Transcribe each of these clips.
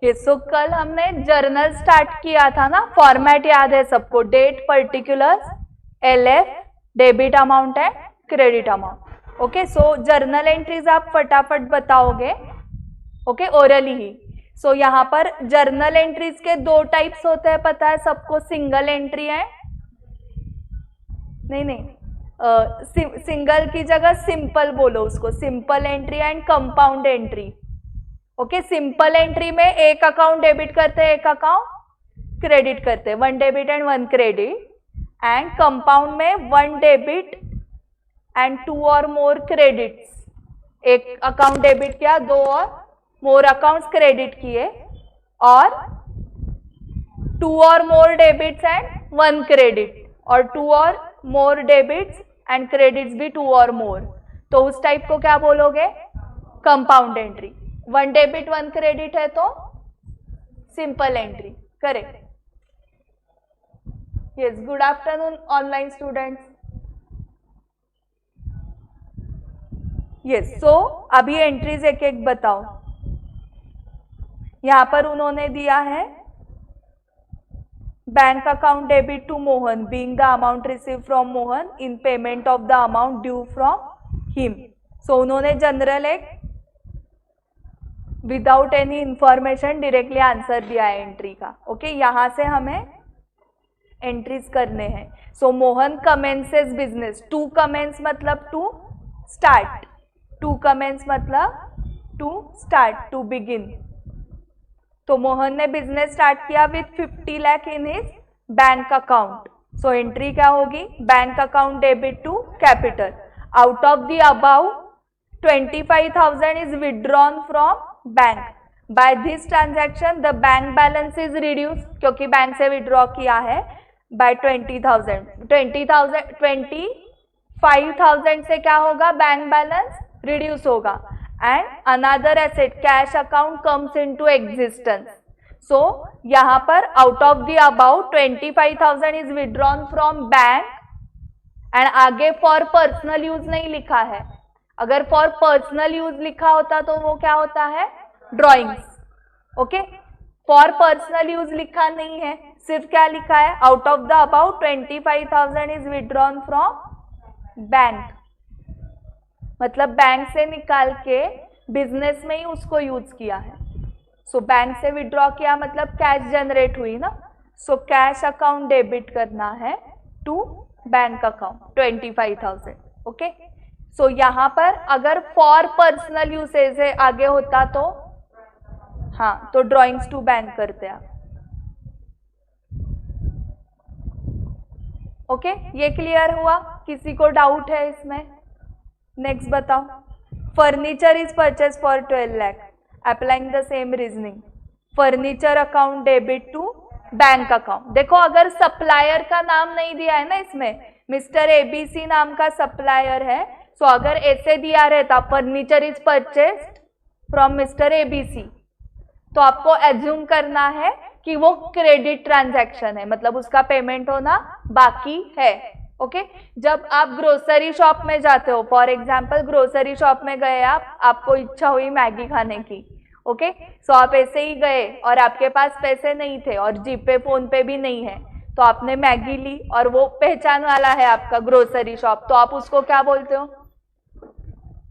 ये सो कल हमने जर्नल स्टार्ट किया था ना, फॉर्मेट याद है सबको, date, particulars, LF, debit amount and credit amount. Okay, so journal entries आप फटाफट बताओगे, ओके, ओरली ही। सो यहाँ पर जर्नल एंट्रीज के दो टाइप्स होते हैं, पता है सबको, सिंगल एंट्री है, सिंगल की जगह सिंपल बोलो उसको, simple entry and compound entry. Okay, simple entry में एक अकाउंट डेबिट करते हैं, एक अकाउंट क्रेडिट करते हैं, 1 debit and 1 credit, and compound में 1 डेबिट एंड 2 और मोर क्रेडिट्स। एक अकाउंट डेबिट किया, 2 और मोर अकाउंट्स क्रेडिट किए, और 2 और मोर डेबिट्स एंड 1 क्रेडिट, और 2 और मोर डेबिट्स एंड क्रेडिट्स भी 2 और मोर, तो उस टाइप को क्या बोलोगे, कंपाउंड एंट्री। 1 डेबिट 1 क्रेडिट है तो simple entry, correct. Yes, good afternoon online students. Yes, so अभी एंट्रीज एक एक बताओ। यहां पर उन्होंने दिया है bank account debit to Mohan being the amount receive from Mohan in payment of the amount due from him. So उन्होंने जनरल एक without any information directly answer दिया है एंट्री का। ओके, यहां से हमें एंट्रीज करने हैं। So Mohan commences business, to commence मतलब टू स्टार्ट, टू कमेंस मतलब टू स्टार्ट, टू बिगिन। तो मोहन ने बिजनेस स्टार्ट किया with 50 lakh in his bank account. So entry क्या होगी, bank account debit to capital, out of the above 25,000 is withdrawn from bank. By this transaction the bank balance is reduce, क्योंकि bank से withdraw किया है, by 25,000 से क्या होगा, bank balance reduce होगा, and another asset cash account comes into existence. So यहां पर out of the about 25,000 is withdrawn from bank, and आगे फॉर पर्सनल यूज नहीं लिखा है। अगर फॉर पर्सनल यूज लिखा होता तो वो क्या होता है, drawings. Okay, for personal use लिखा नहीं है, सिर्फ क्या लिखा है, out of the about 25,000 is withdrawn from bank, मतलब बैंक से निकाल के बिजनेस में ही उसको यूज किया है। सो बैंक से विड्रॉ किया मतलब कैश जनरेट हुई ना, सो कैश अकाउंट डेबिट करना है टू बैंक अकाउंट 25,000। ओके, सो यहां पर अगर फॉर पर्सनल यूसेज से आगे होता तो हाँ, तो ड्रॉइंग्स टू बैंक करते आप। ओके, ये क्लियर हुआ, किसी को डाउट है इसमें? नेक्स्ट बताओ, furniture is purchase for 12 lakh, applying the same reasoning. Furniture account debit to bank account. देखो अगर सप्लायर का नाम नहीं दिया है ना इसमें, मिस्टर ABC नाम का सप्लायर है, सो अगर ऐसे दिया रहता furniture is purchased from mister ABC, तो आपको एज्यूम करना है कि वो क्रेडिट ट्रांजैक्शन है, मतलब उसका पेमेंट होना बाकी है। ओके, जब आप ग्रोसरी शॉप में जाते हो, फॉर एग्जाम्पल ग्रोसरी शॉप में गए आप, आपको इच्छा हुई मैगी खाने की, ओके, सो आप ऐसे ही गए और आपके पास पैसे नहीं थे और जीपे फोन पे भी नहीं है, तो आपने मैगी ली और वो पहचान वाला है आपका ग्रोसरी शॉप, तो आप उसको क्या बोलते हो,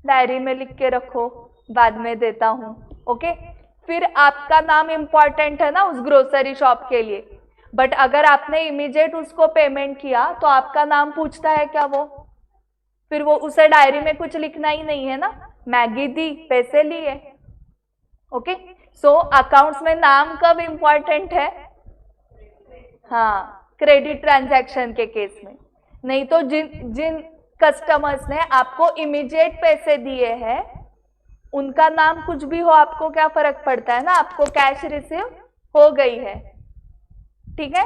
डायरी में लिख के रखो, बाद में देता हूँ। ओके, फिर आपका नाम इंपॉर्टेंट है ना उस ग्रोसरी शॉप के लिए, बट अगर आपने इमीडिएट उसको पेमेंट किया तो आपका नाम पूछता है क्या वो, फिर वो उसे डायरी में कुछ लिखना ही नहीं है ना, मैगी दी, पैसे लिए। ओके, सो अकाउंट्स में नाम कब इंपॉर्टेंट है, हाँ, क्रेडिट ट्रांजैक्शन के केस में। नहीं तो जिन कस्टमर्स ने आपको इमीडिएट पैसे दिए हैं उनका नाम कुछ भी हो, आपको क्या फर्क पड़ता है ना, आपको कैश रिसीव हो गई है, ठीक है।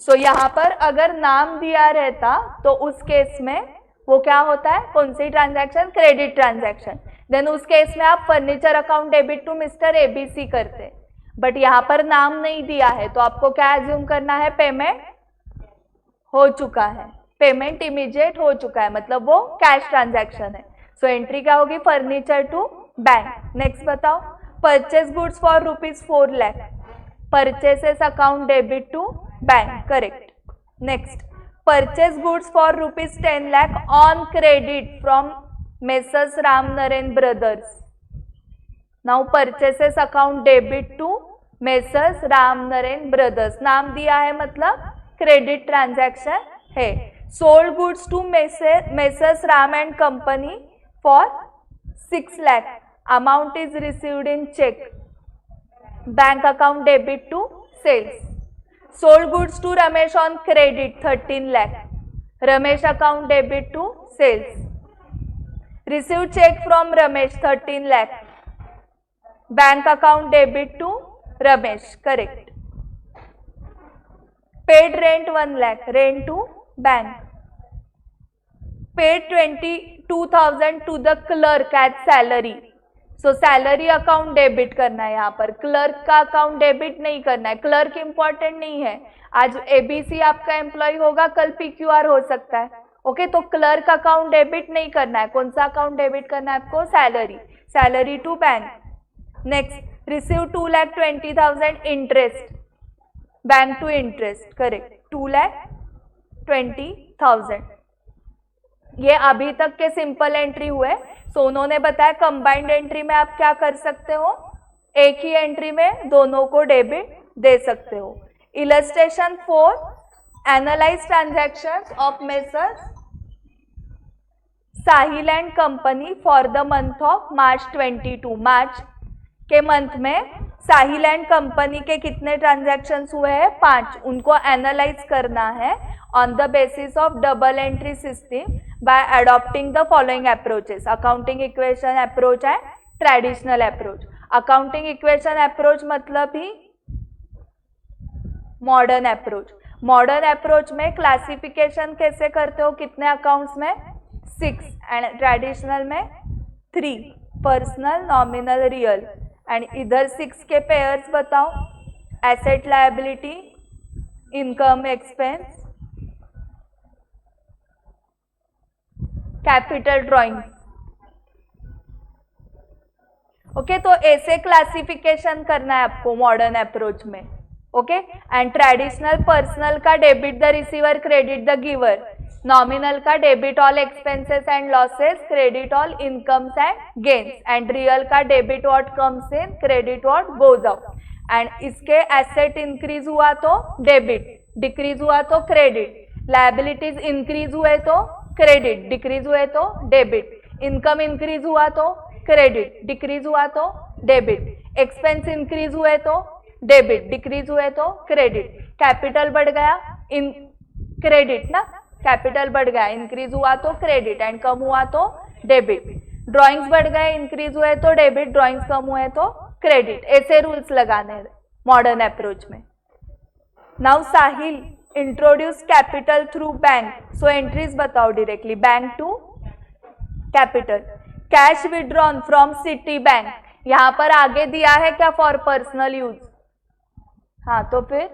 सो यहाँ पर अगर नाम दिया रहता तो उस केस में वो क्या होता है, कौन सी ट्रांजैक्शन, क्रेडिट ट्रांजैक्शन, देन उस केस में आप furniture account debit to mister ABC करते, बट यहाँ पर नाम नहीं दिया है तो आपको क्या एज्यूम करना है, पेमेंट हो चुका है, पेमेंट इमीडिएट हो चुका है, मतलब वो कैश ट्रांजैक्शन है। सो एंट्री क्या होगी, फर्नीचर टू बैंक। नेक्स्ट बताओ, purchase goods for ₹4 lakh, purchases account debit to bank, correct. Next, purchase goods for ₹10 lakh on credit from Messrs Ram Naren Brothers. Now purchases account debit to Messrs Ram Naren Brothers, नाम दिया है मतलब credit transaction है. Sold goods to Messrs Ram and Company for 6 lakh, amount is received in check, bank account debit to sales. Sold goods to Ramesh on credit 13 lakh, Ramesh account debit to sales. Received check from Ramesh 13 lakh, bank account debit to Ramesh, correct. Paid rent 1 lakh, rent to bank. Paid 22,000 to the clerk as salary. So salary account debit करना है, यहाँ पर clerk का account debit नहीं करना है. Clerk important नहीं है, आज एबीसी आपका एम्प्लॉय होगा, कल पीक्यूआर हो सकता है. ओके, तो क्लर्क अकाउंट डेबिट नहीं करना है. कौन सा अकाउंट डेबिट करना है आपको? Salary, salary to bank. Next, receive 2,20,000 interest, bank to interest, correct. 2,20,000. ये अभी तक के सिंपल एंट्री हुए. सो उन्होंने बताया कंबाइंड एंट्री में आप क्या कर सकते हो, एक ही एंट्री में दोनों को डेबिट दे सकते हो. Illustration 4, analyse transactions of messrs Sahil and company for the month of March 22. मार्च के मंथ में साहिल एंड कंपनी के कितने ट्रांजैक्शंस हुए हैं? 5. उनको एनालाइज करना है on the basis of double entry system by adopting the following approaches. Accounting equation approach and traditional approach. Accounting equation approach मतलब ही मॉडर्न अप्रोच. मॉडर्न अप्रोच में क्लासिफिकेशन कैसे करते हो? कितने अकाउंट्स में? 6. एंड ट्रेडिशनल में 3, पर्सनल, नॉमिनल, रियल. एंड इधर 6 के पेयर्स बताओ. Asset, liability, income, expense, capital, drawing. Okay, तो ऐसे क्लासिफिकेशन करना है आपको मॉडर्न अप्रोच में. ओके, एंड ट्रेडिशनल, पर्सनल का debit the receiver, credit the giver. Nominal का debit all expenses and losses, credit all incomes and gains. And real का debit what comes in, credit what goes out. And इसके asset increase हुआ तो debit, decrease हुआ तो credit. Liabilities increase हुए तो credit, decrease हुए तो डेबिट. इनकम इंक्रीज हुआ तो क्रेडिट, डिक्रीज हुआ तो डेबिट. एक्सपेंस इंक्रीज हुए तो डेबिट, डिक्रीज हुए तो क्रेडिट. कैपिटल बढ़ गया, इन क्रेडिट ना, कैपिटल बढ़ गया, इंक्रीज हुआ तो क्रेडिट एंड कम हुआ तो डेबिट. ड्रॉइंग्स बढ़ गए, इंक्रीज हुए तो डेबिट, ड्रॉइंग्स कम हुए तो क्रेडिट. ऐसे रूल्स लगाने मॉडर्न अप्रोच में. Now Sahil introduce capital through bank. So entries बताओ directly. Bank to capital. Cash withdrawn from Citibank. यहां पर आगे दिया है क्या? For personal use. हाँ, तो फिर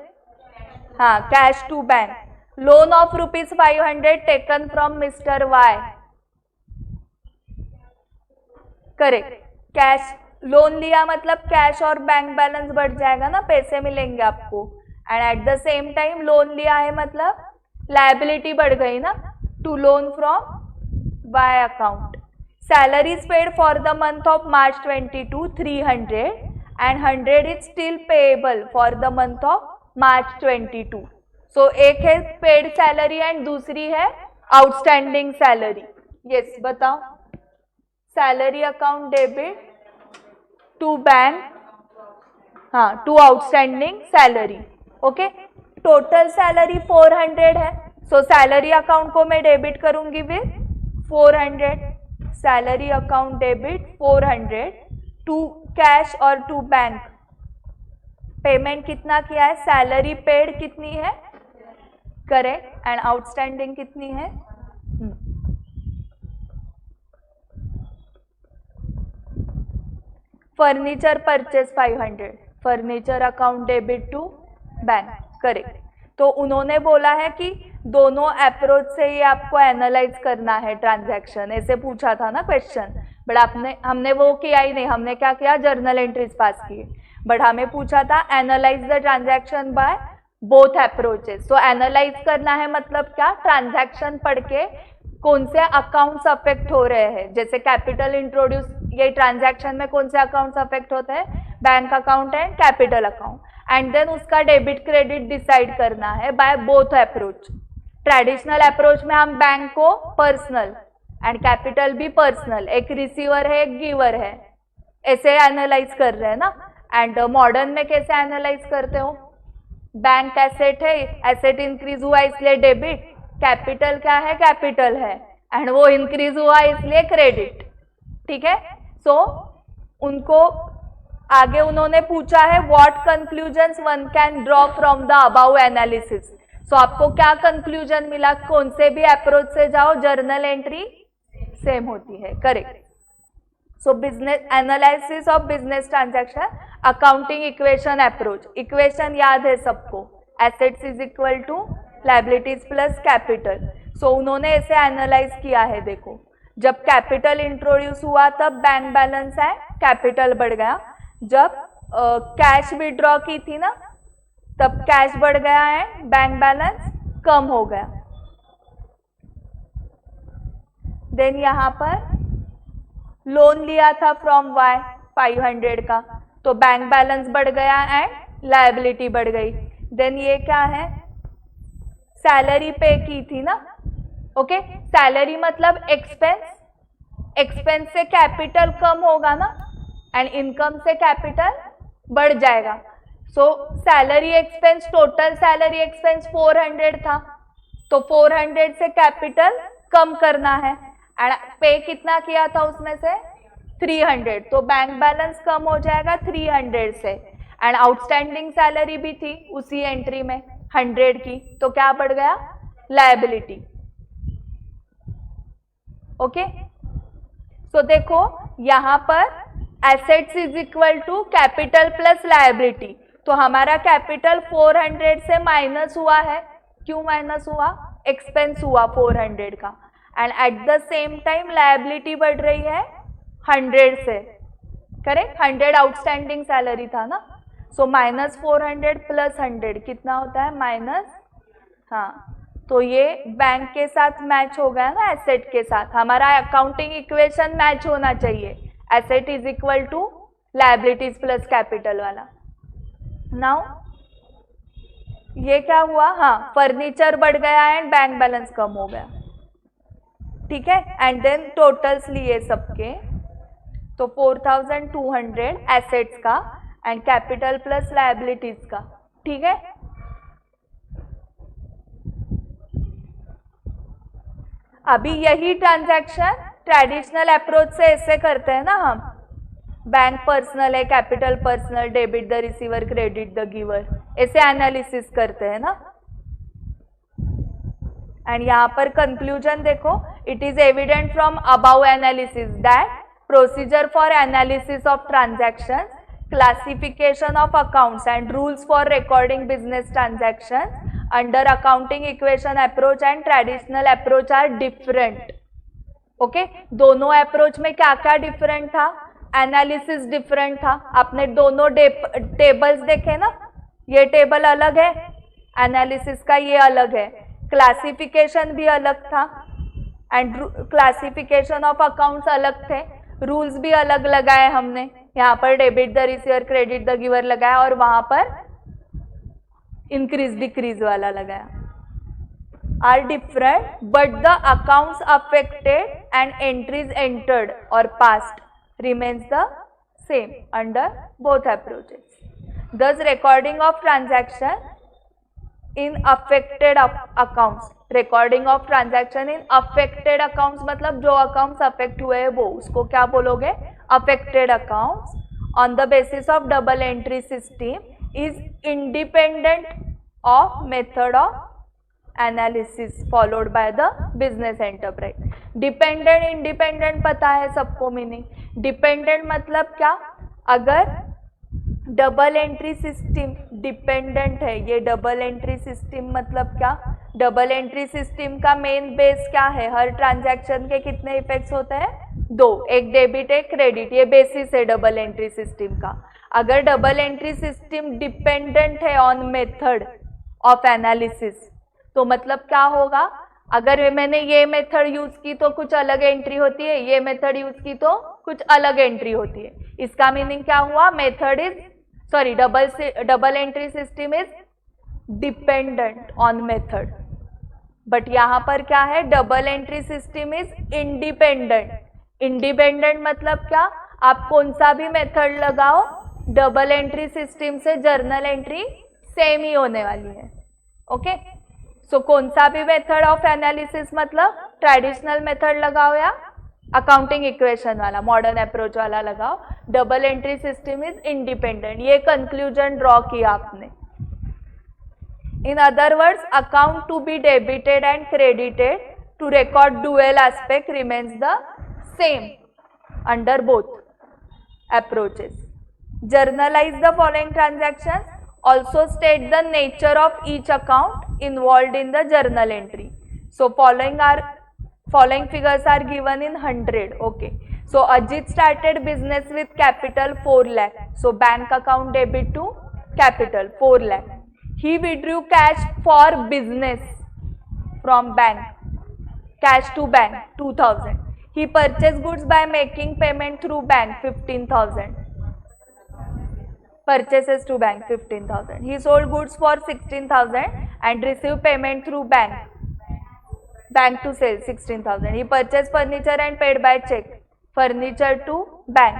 हाँ, cash to bank. Loan of ₹500 taken from mister Y, correct. Cash loan लिया मतलब कैश और बैंक बैलेंस बढ़ जाएगा ना, पैसे मिलेंगे आपको. And at the same time loan लिया है मतलब लायबिलिटी बढ़ गई ना, to loan from Y account. Salaries paid for the month of March 22 300 and 100 is still payable for the month of March 22. So एक है पेड सैलरी एंड दूसरी है आउटस्टैंडिंग सैलरी. यस, बताओ. Salary account debit to bank, हाँ, to outstanding salary. Okay, total salary 400 है. So salary account को मैं debit करूंगी with 400. Salary account debit 400 to cash और टू बैंक. पेमेंट कितना किया है? सैलरी पेड कितनी है? करेक्ट. एंड आउटस्टैंडिंग कितनी है? Furniture purchase 500. Furniture account debit to bank, correct. तो उन्होंने बोला है कि दोनों अप्रोच से ही आपको एनालाइज करना है ट्रांजैक्शन. ऐसे पूछा था ना क्वेश्चन. बट हमने वो किया ही नहीं, हमने क्या किया, जर्नल एंट्रीज पास किए। बट हमें पूछा था analyse the transaction by both approaches. So analyse करना है मतलब क्या, ट्रांजैक्शन पढ़ के कौन से अकाउंट्स अफेक्ट हो रहे हैं। जैसे कैपिटल इंट्रोड्यूस, ये ट्रांजैक्शन में कौन से अकाउंट्स अफेक्ट होते हैं, bank account and capital account, and then उसका डेबिट क्रेडिट डिसाइड करना है by both approach. Traditional approach में हम बैंक को पर्सनल एंड कैपिटल भी पर्सनल, एक रिसीवर है एक गिवर है, ऐसे एनालाइज कर रहे हैं ना। एंड मॉडर्न में कैसे एनालाइज करते हो, बैंक एसेट है, एसेट इंक्रीज हुआ इसलिए डेबिट, कैपिटल क्या है, कैपिटल है, एंड वो इंक्रीज हुआ इसलिए क्रेडिट। ठीक है, सो उनको आगे उन्होंने पूछा है what conclusions one can draw from the above analysis. So आपको क्या कंक्लूजन मिला, कौन से भी अप्रोच से जाओ जर्नल एंट्री सेम होती है, correct. So business analysis of business transaction, accounting equation approach, equation याद है सबको, assets is equal to liabilities plus capital. So उन्होंने ऐसे एनालाइज किया है, देखो जब कैपिटल इंट्रोड्यूस हुआ तब बैंक बैलेंस है, कैपिटल बढ़ गया। जब कैश विड्रॉ की थी ना तब कैश बढ़ गया है, बैंक बैलेंस कम हो गया। देन यहाँ पर लोन लिया था फ्रॉम वाई 500 का, तो बैंक बैलेंस बढ़ गया एंड लायबिलिटी बढ़ गई। देन ये क्या है, सैलरी पे की थी ना, ओके, सैलरी मतलब एक्सपेंस, एक्सपेंस से कैपिटल कम होगा ना, एंड इनकम से कैपिटल बढ़ जाएगा। सो salary expense, total salary expense 400 था, तो 400 से कैपिटल कम करना है, एंड पे कितना किया था उसमें से 300, तो बैंक बैलेंस कम हो जाएगा 300 से, एंड आउटस्टैंडिंग सैलरी भी थी उसी एंट्री में 100 की, तो क्या बढ़ गया, लायबिलिटी। ओके, सो देखो यहाँ पर assets is equal to capital plus liability, तो हमारा कैपिटल 400 से माइनस हुआ है, क्यों माइनस हुआ, एक्सपेंस हुआ 400 का, and at the same time liability बढ़ रही है 100 से, करेक्ट, 100 आउटस्टैंडिंग सैलरी था ना, सो माइनस 400 प्लस 100 कितना होता है, माइनस, हाँ, तो ये बैंक के साथ मैच हो गया ना, एसेट के साथ। हमारा अकाउंटिंग इक्वेशन मैच होना चाहिए, asset is equal to liabilities plus capital वाला। नाउ ये क्या हुआ, हाँ, फर्नीचर बढ़ गया एंड बैंक बैलेंस कम हो गया, ठीक है, एंड देन टोटल्स लिए सबके, तो 4200 एसेट्स का एंड कैपिटल प्लस लायबिलिटीज का, ठीक है। अभी यही ट्रांजैक्शन ट्रेडिशनल अप्रोच से ऐसे करते हैं ना हम, बैंक पर्सनल है, capital personal, debit the receiver, credit the giver, ऐसे एनालिसिस करते हैं ना। एंड यहाँ पर कंक्लूजन देखो, it is evident from above analysis that procedure for analysis of transaction, classification of accounts and rules for recording business transaction under accounting equation approach and traditional approach are different. Okay, दोनों अप्रोच में क्या क्या different था, analysis different था, आपने दोनों tables देखे ना, ये टेबल अलग है, एनालिसिस का ये अलग है, क्लासिफिकेशन भी अलग था एंड क्लासिफिकेशन ऑफ अकाउंट्स अलग थे, रूल्स भी अलग लगाए हमने, यहाँ पर debit the receiver, credit the giver लगाया और वहां पर इंक्रीज डिक्रीज वाला लगाया, are different but the accounts affected and entries entered और passed remains the same under both approaches. Thus recording of transaction in affected accounts, recording of transaction in affected accounts मतलब जो accounts affect हुए हैं वो, उसको क्या बोलोगे, affected accounts, on the basis of double entry system is independent of method of analysis followed by the business enterprise. Dependent independent पता है सबको मीनिंग, डिपेंडेंट मतलब क्या, अगर डबल एंट्री सिस्टम डिपेंडेंट है, ये डबल एंट्री सिस्टम मतलब क्या, डबल एंट्री सिस्टम का मेन बेस क्या है, हर ट्रांजैक्शन के कितने इफेक्ट्स होते हैं, दो, एक डेबिट एक क्रेडिट, ये बेसिस है डबल एंट्री सिस्टम का। अगर डबल एंट्री सिस्टम डिपेंडेंट है ऑन मेथड ऑफ एनालिसिस, तो मतलब क्या होगा, अगर मैंने ये मेथड यूज की तो कुछ अलग एंट्री होती है, ये मेथड यूज की तो कुछ अलग एंट्री होती है। इसका मीनिंग क्या हुआ, method is sorry double entry system is dependent on method, but यहां पर क्या है, double entry system is independent. Independent मतलब क्या, आप कौन सा भी मेथड लगाओ, डबल एंट्री सिस्टम से जर्नल एंट्री सेम ही होने वाली है। ओके, सो कौन सा भी मेथड ऑफ एनालिसिस मतलब ट्रेडिशनल मेथड लगाओ या अकाउंटिंग इक्वेशन वाला, मॉडर्न अप्रोच वाला लगाओ, double entry system is independent. ये कंक्लूजन ड्रॉ किया आपने। In other words, account to be debited and credited to record dual aspect remains the same under both approaches. Journalize the following transactions. Also state the nature of each account involved in the journal entry. So following figures are given in 100. Okay. So Ajit started business with capital 4 lakh. So bank account debit to capital 4 lakh. He withdrew cash for business from bank, cash to bank 2000. He purchased goods by making payment through bank 15,000. Purchases to bank 15,000. He sold goods for 16,000 and received payment through bank. Bank to sale 16,000. He purchased furniture and paid by check. Furniture to bank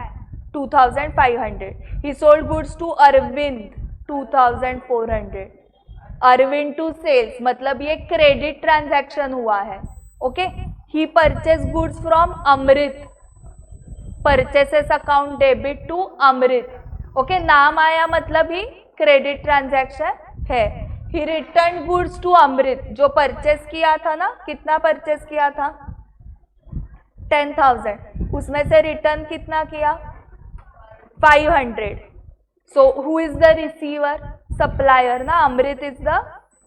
2,500. He sold goods to Arvind 2,400. Arvind to sales मतलब ये credit transaction हुआ है। Okay, he purchase goods from Amrit, purchases account debit to Amrit. Okay, नाम आया मतलब he credit transaction है। He return goods to Amrit, जो purchase किया था ना, कितना परचेस किया था 10,000, उसमें से रिटर्न कितना किया 500। सो who is the receiver, supplier ना, अमृत इज द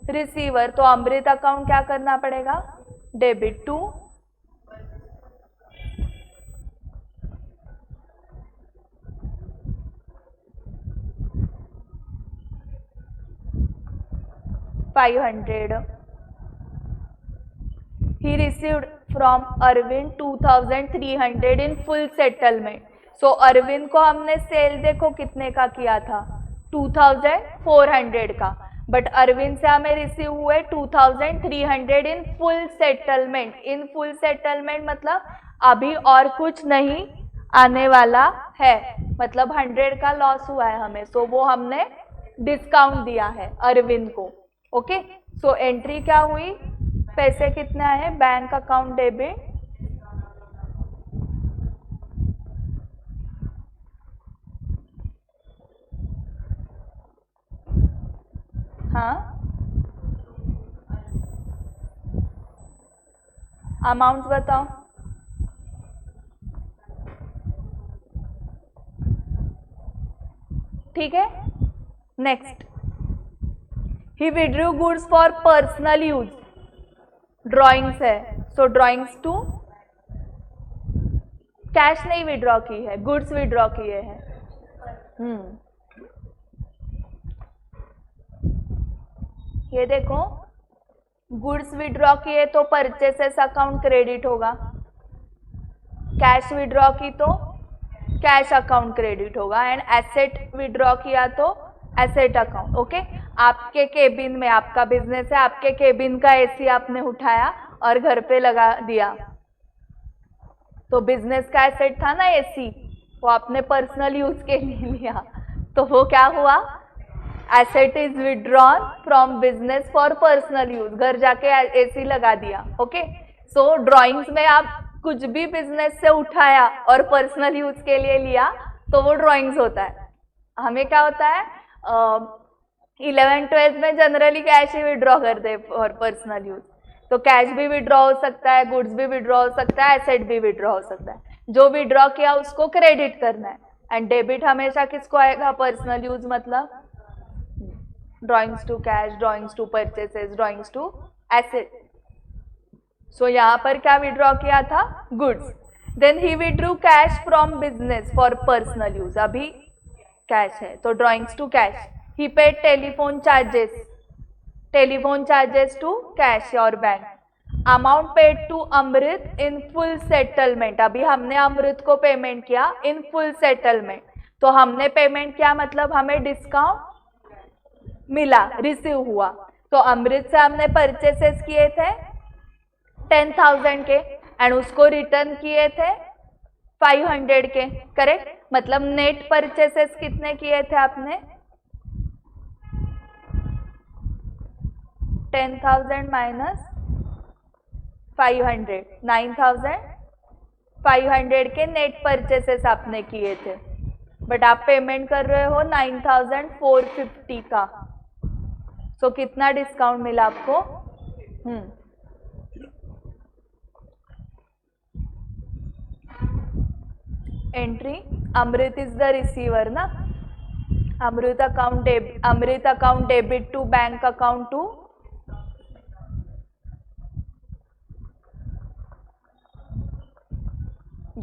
रिसीवर, तो अमृत अकाउंट क्या करना पड़ेगा, debit to $500. He received from Arvind 2,300 in full settlement. So Arvind को हमने सेल देखो कितने का किया था 2,400 का, बट अरविंद से हमें रिसीव हुए 2,300 इन फुल सेटलमेंट। इन फुल सेटलमेंट मतलब अभी और कुछ नहीं आने वाला है, मतलब 100 का लॉस हुआ है हमें, सो वो हमने डिस्काउंट दिया है अरविंद को। ओके, सो एंट्री क्या हुई, पैसे कितने आए, बैंक अकाउंट डेबिट हाँ, अमाउंट बताओ, ठीक है। Next, he withdrew goods for personal use, drawings है, सो ड्रॉइंग्स टू कैश नहीं विड्रॉ की है, गुड्स विड्रॉ किए हैं। ये देखो, गुड्स विड्रॉ किए तो परचेसेस अकाउंट क्रेडिट होगा, कैश विड्रॉ की तो कैश अकाउंट क्रेडिट होगा, एंड एसेट विड्रॉ किया तो एसेट अकाउंट। ओके, आपके केबिन में, आपका बिजनेस है, आपके केबिन का एसी आपने उठाया और घर पे लगा दिया, तो बिजनेस का एसेट था ना एसी, वो आपने पर्सनल यूज के लिए लिया, तो वो क्या हुआ, asset is withdrawn from business for personal use, घर जाके एसी लगा दिया। ओके, सो ड्रॉइंग्स में आप कुछ भी बिजनेस से उठाया और पर्सनल यूज के लिए लिया तो वो ड्रॉइंग्स होता है। हमें क्या होता है, 11th-12th में जनरली कैश ही विड्रॉ करते हैं फॉर पर्सनल यूज, तो कैश भी विड्रॉ हो सकता है, गुड्स भी विड्रॉ हो सकता है, एसेट भी विड्रॉ हो सकता है। जो विड्रॉ किया उसको क्रेडिट करना है, एंड डेबिट हमेशा किसको आएगा, पर्सनल यूज मतलब drawings to cash, drawings to purchases, drawings to asset. So यहाँ पर क्या विड्रॉ किया था, goods. Then he withdrew cash from business for personal use, अभी कैश है तो drawings to cash. He paid telephone charges to cash और bank. Amount paid to Amrit in full settlement, अभी हमने अमृत को पेमेंट किया इन फुल सेटलमेंट, तो हमने पेमेंट किया मतलब हमें डिस्काउंट मिला, रिसीव हुआ. तो अमृत से हमने परचेसेस किए थे 10,000 के एंड उसको रिटर्न किए थे 500 के, करेक्ट. मतलब नेट परचेसेस कितने किए थे आपने? 10,000 माइनस 500, 9,500 के नेट परचेसेस आपने किए थे, बट आप पेमेंट कर रहे हो 9,450 का. सो कितना डिस्काउंट मिला आपको? Entry Amrit is the receiver ना. Amrit account debit to bank account to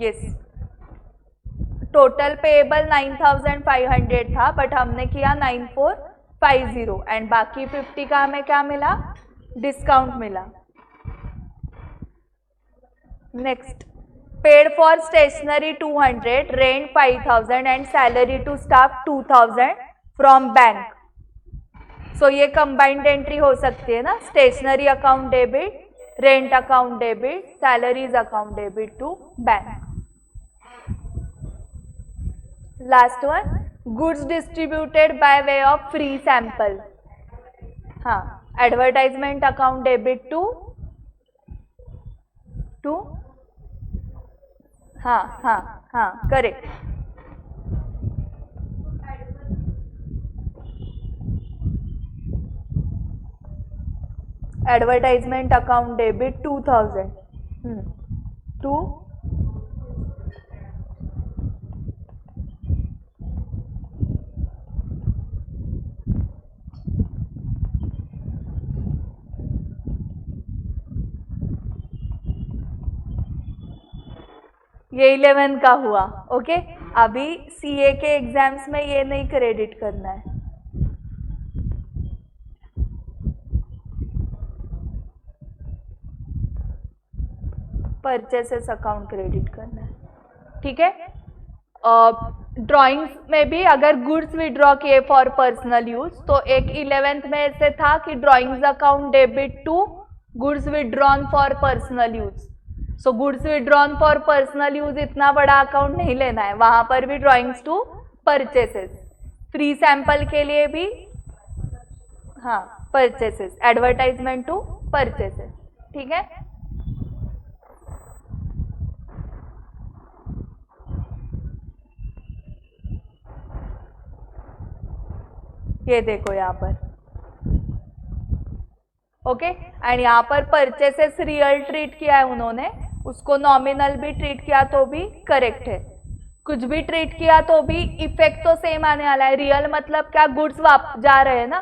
yes. Total payable 9,500 था बट हमने किया 9,450 एंड बाकी 50 का हमें क्या मिला? डिस्काउंट मिला. Next, paid for stationery 200, rent 5,000 and salary to staff 2,000 from bank. So ये कंबाइंड एंट्री हो सकती है ना. Stationery account debit, rent account debit, salaries account debit to bank. Last one, goods distributed by way of free sample. हाँ, advertisement account debit to हाँ correct. Advertisement account debit 2,000 to ये 11 का हुआ. Okay, अभी सीए के exams में ये नहीं क्रेडिट करना है. परचेसेस अकाउंट क्रेडिट करना है, ठीक है. ड्राइंग्स में भी अगर गुड्स विड्रॉ किए फॉर पर्सनल यूज, तो एक 11th में ऐसे था कि drawings account debit to goods withdrawn for personal use. So goods withdrawn for personal use इतना बड़ा अकाउंट नहीं लेना है, वहां पर भी drawings to purchases. Free sample के लिए भी हाँ परचेसेस, एडवर्टाइजमेंट टू परचेसेस, ठीक है. ये देखो यहाँ पर, ओके. एंड यहाँ पर परचेसेस रियल ट्रीट किया है उन्होंने, उसको नॉमिनल भी ट्रीट किया तो भी करेक्ट है. कुछ भी ट्रीट किया तो भी इफेक्ट तो सेम आने वाला है. रियल मतलब क्या? गुड्स जा रहे हैं ना,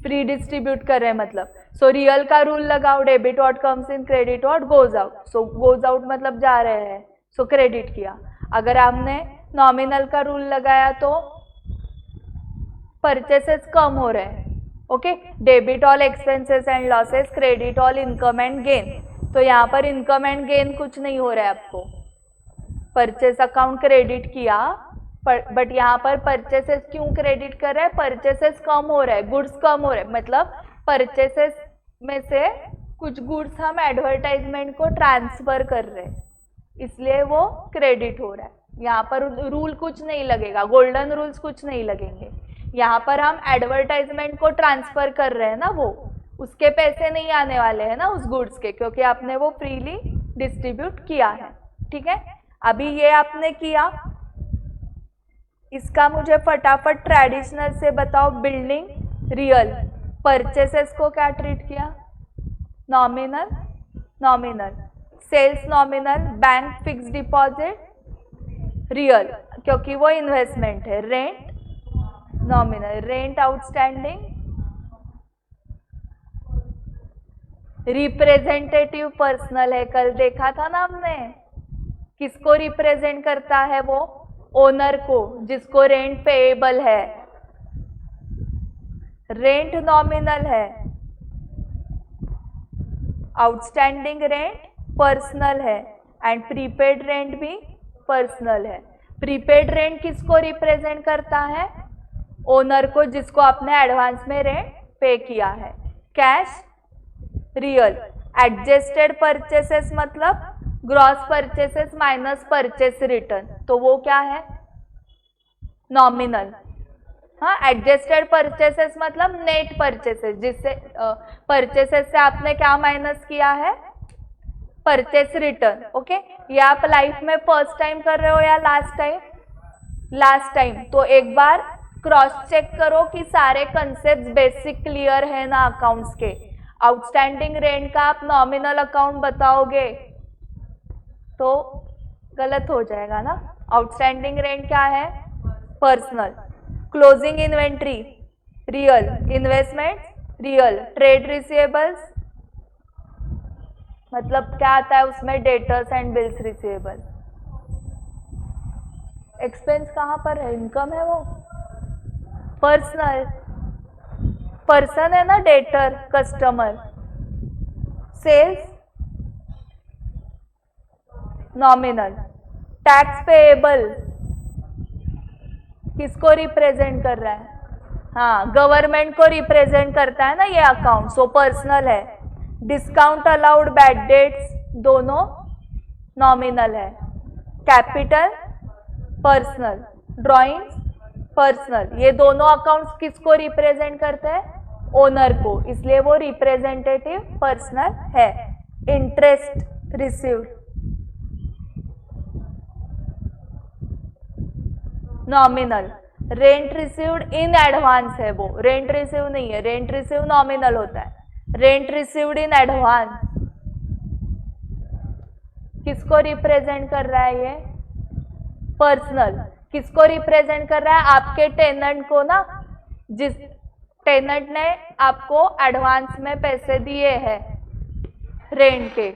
फ्री डिस्ट्रीब्यूट कर रहे हैं मतलब. सो रियल का रूल लगाओ, debit what comes in, credit what goes out. So goes out मतलब जा रहे हैं, सो क्रेडिट किया. अगर आपने नॉमिनल का रूल लगाया तो परचेसेस कम हो रहे हैं. Okay, debit all expenses and losses, credit all income and gain. तो यहाँ पर इनकम एंड गेन कुछ नहीं हो रहा है आपको. परचेस अकाउंट क्रेडिट किया बट यहाँ पर परचेसेस क्यों क्रेडिट कर रहे हैं? परचेसेस कम हो रहा है, गुड्स कम हो रहे हैं, मतलब परचेसेस में से कुछ गुड्स हम एडवर्टाइजमेंट को ट्रांसफर कर रहे हैं, इसलिए वो क्रेडिट हो रहा है. यहाँ पर रूल कुछ नहीं लगेगा, गोल्डन रूल्स कुछ नहीं लगेंगे. यहाँ पर हम एडवर्टाइजमेंट को ट्रांसफर कर रहे हैं ना, वो उसके पैसे नहीं आने वाले हैं ना उस गुड्स के, क्योंकि आपने वो फ्रीली डिस्ट्रीब्यूट किया है, ठीक है. अभी ये आपने किया, इसका मुझे फटाफट ट्रेडिशनल से बताओ. बिल्डिंग रियल, परचेसेस को क्या ट्रीट किया? Nominal, sales nominal, bank fix deposit real क्योंकि वो इन्वेस्टमेंट है. Rent nominal, rent outstanding representative personal है. कल देखा था ना हमने किसको रिप्रेजेंट करता है वो? ओनर को, जिसको रेंट पेएबल है। रेंट नॉमिनल है, आउटस्टैंडिंग रेंट पर्सनल है एंड प्रीपेड रेंट भी पर्सनल है। प्रीपेड रेंट किसको रिप्रेजेंट करता है? ओनर को, जिसको आपने एडवांस में रेंट पे किया है। Cash real. एडजस्टेड परचेसेस मतलब gross purchases minus purchase return, तो वो क्या है? नॉमिनल। हाँ, एडजस्टेड परचेसेस मतलब नेट परचेसेस, जिससे परचेसेस से आपने क्या माइनस किया है? Purchase return. ओके, ये आप लाइफ में फर्स्ट टाइम कर रहे हो या लास्ट टाइम? Last time. तो एक बार क्रॉस चेक करो कि सारे कंसेप्ट बेसिक क्लियर है ना अकाउंट्स के। आउटस्टैंडिंग रेंट का आप नॉमिनल अकाउंट बताओगे तो गलत हो जाएगा ना। आउटस्टैंडिंग रेंट क्या है? Personal. Closing inventory real, investment real, trade receivables मतलब क्या आता है उसमें? Debtors and bills receivable. Expense कहाँ पर है? इनकम है वो, पर्सनल। पर्सन है ना debtor, customer. Sales nominal. Tax payable किसको रिप्रेजेंट कर रहा है? हाँ, गवर्नमेंट को रिप्रेजेंट करता है ना ये अकाउंट, सो पर्सनल है। डिस्काउंट अलाउड, बैड डेट्स दोनों नॉमिनल है। Capital personal, drawings personal. ये दोनों अकाउंट्स किसको रिप्रेजेंट करते हैं? ओनर को, इसलिए वो रिप्रेजेंटेटिव पर्सनल है। Interest received nominal. Rent received in advance है वो, रेंट रिसीव नहीं है, रेंट रिसीव नॉमिनल होता है। रेंट रिसीव्ड इन एडवांस किसको रिप्रेजेंट कर रहा है? ये पर्सनल। किसको रिप्रेजेंट कर रहा है? आपके टेनेंट को ना, जिस टेनेंट ने आपको एडवांस में पैसे दिए हैं रेंट के,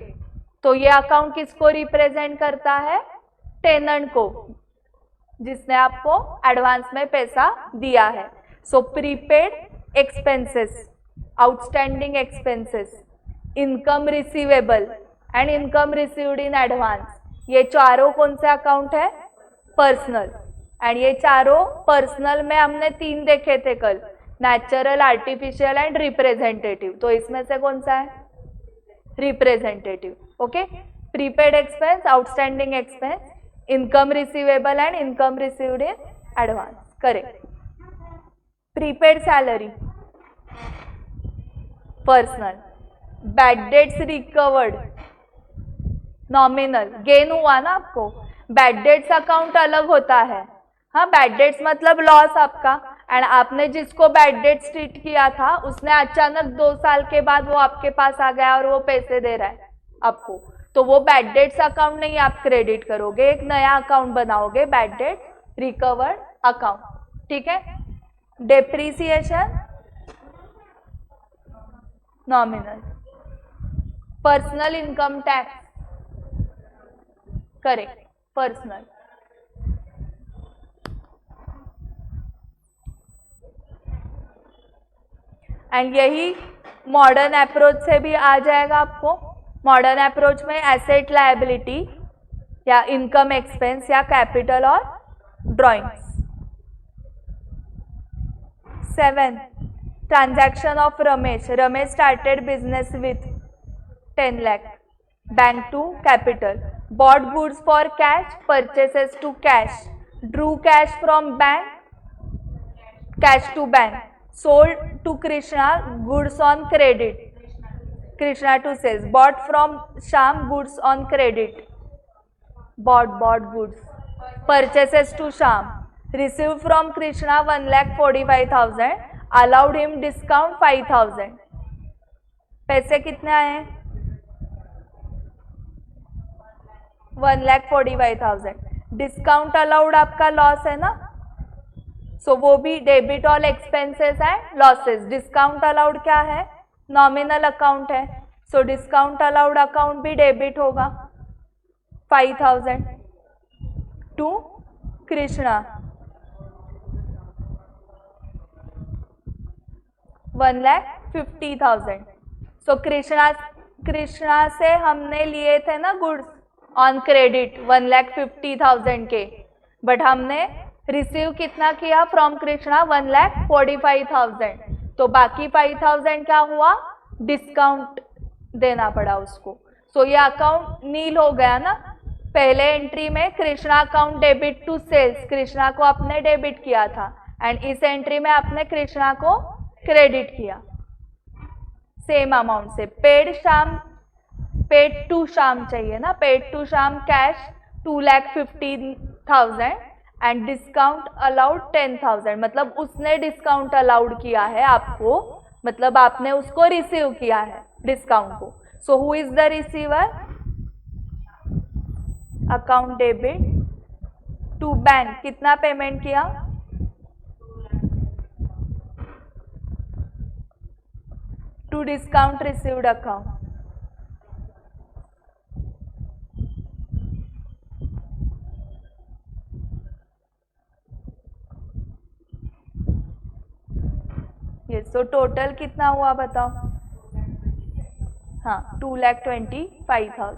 तो ये अकाउंट किसको रिप्रेजेंट करता है? टेनेंट को, जिसने आपको एडवांस में पैसा दिया है। So prepaid expenses, outstanding expenses, income receivable and income received in advance, ये चारों कौन से अकाउंट है? पर्सनल। एंड ये चारों पर्सनल में हमने 3 देखे थे कल, नेचुरल, आर्टिफिशियल एंड रिप्रेजेंटेटिव। तो इसमें से कौन सा है? Representative. Okay, prepaid expense, outstanding expense, income receivable and income received in advance. Correct. Prepaid salary personal. Bad debts recovered nominal. Gain हुआ ना आपको, बैड डेट्स अकाउंट अलग होता है। हाँ, बैड डेट्स मतलब लॉस आपका, एंड आपने जिसको बैड डेट्स ट्रीट किया था उसने अचानक 2 साल के बाद वो आपके पास आ गया और वो पैसे दे रहा है आपको, तो वो बैड डेट्स अकाउंट नहीं आप क्रेडिट करोगे, एक नया अकाउंट बनाओगे, बैड डेट्स रिकवर्ड अकाउंट। ठीक है। Depreciation nominal. Personal income tax correct, personal. And यही मॉडर्न अप्रोच से भी आ जाएगा आपको। मॉडर्न अप्रोच में एसेट लायबिलिटी या इनकम एक्सपेंस या कैपिटल और drawings. 7 transaction of Ramesh. Ramesh started business with 10 lakh, bank to capital, bought goods for cash, purchases to cash, drew cash from bank, cash to bank, sold to Krishna goods on credit, Krishna to sales, bought from Sham goods on credit, bought goods, purchases to Sham, received from Krishna 1,45,000, allowed him discount 5,000। पैसे कितने आए? 1,45,000। Discount allowed आपका loss है ना, सो वो भी debit all expenses and losses. Discount allowed क्या है? नॉमिनल अकाउंट है, सो डिस्काउंट अलाउड अकाउंट भी डेबिट होगा 5,000। टू कृष्णा 1,50,000. सो कृष्णा से हमने लिए थे ना गुड्स ऑन क्रेडिट 1,50,000 के, बट हमने रिसीव कितना किया फ्रॉम कृष्णा 1,45,000. तो बाकी 5,000 क्या हुआ, डिस्काउंट देना पड़ा उसको. सो ये अकाउंट नील हो गया ना. पहले एंट्री में Krishna account debit to sales, Krishna को आपने डेबिट किया था, एंड इस एंट्री में आपने कृष्णा को क्रेडिट किया सेम अमाउंट से. पेड टू शाम चाहिए ना, पेड टू शाम कैश 2,50,000 एंड डिस्काउंट अलाउड 10,000. मतलब उसने डिस्काउंट अलाउड किया है आपको, मतलब आपने उसको रिसीव किया है डिस्काउंट को. So who is the receiver, account debit to bank. कितना पेमेंट किया, टू डिस्काउंट रिसीव्ड अकाउंट. ये सो टोटल कितना हुआ बताओ. हाँ 2,25,000.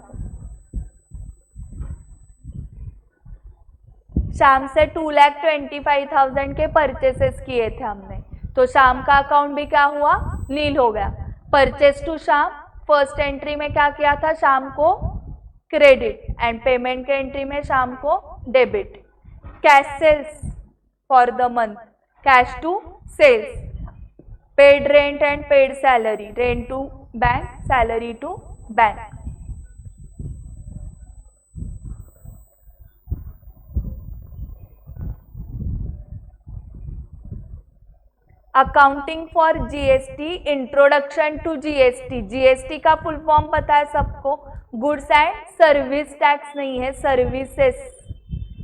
शाम से 2,25,000 के परचेसेस किए थे हमने, तो शाम का अकाउंट भी क्या हुआ, नील हो गया. Purchase to Sham first entry में क्या किया था, शाम को क्रेडिट, एंड पेमेंट के एंट्री में शाम को debit. Cash sales for the month, cash to sales. Paid rent and paid salary, rent to bank, salary to bank. Accounting for GST, introduction to GST. GST का full form पता है सबको, goods and service tax नहीं है, services.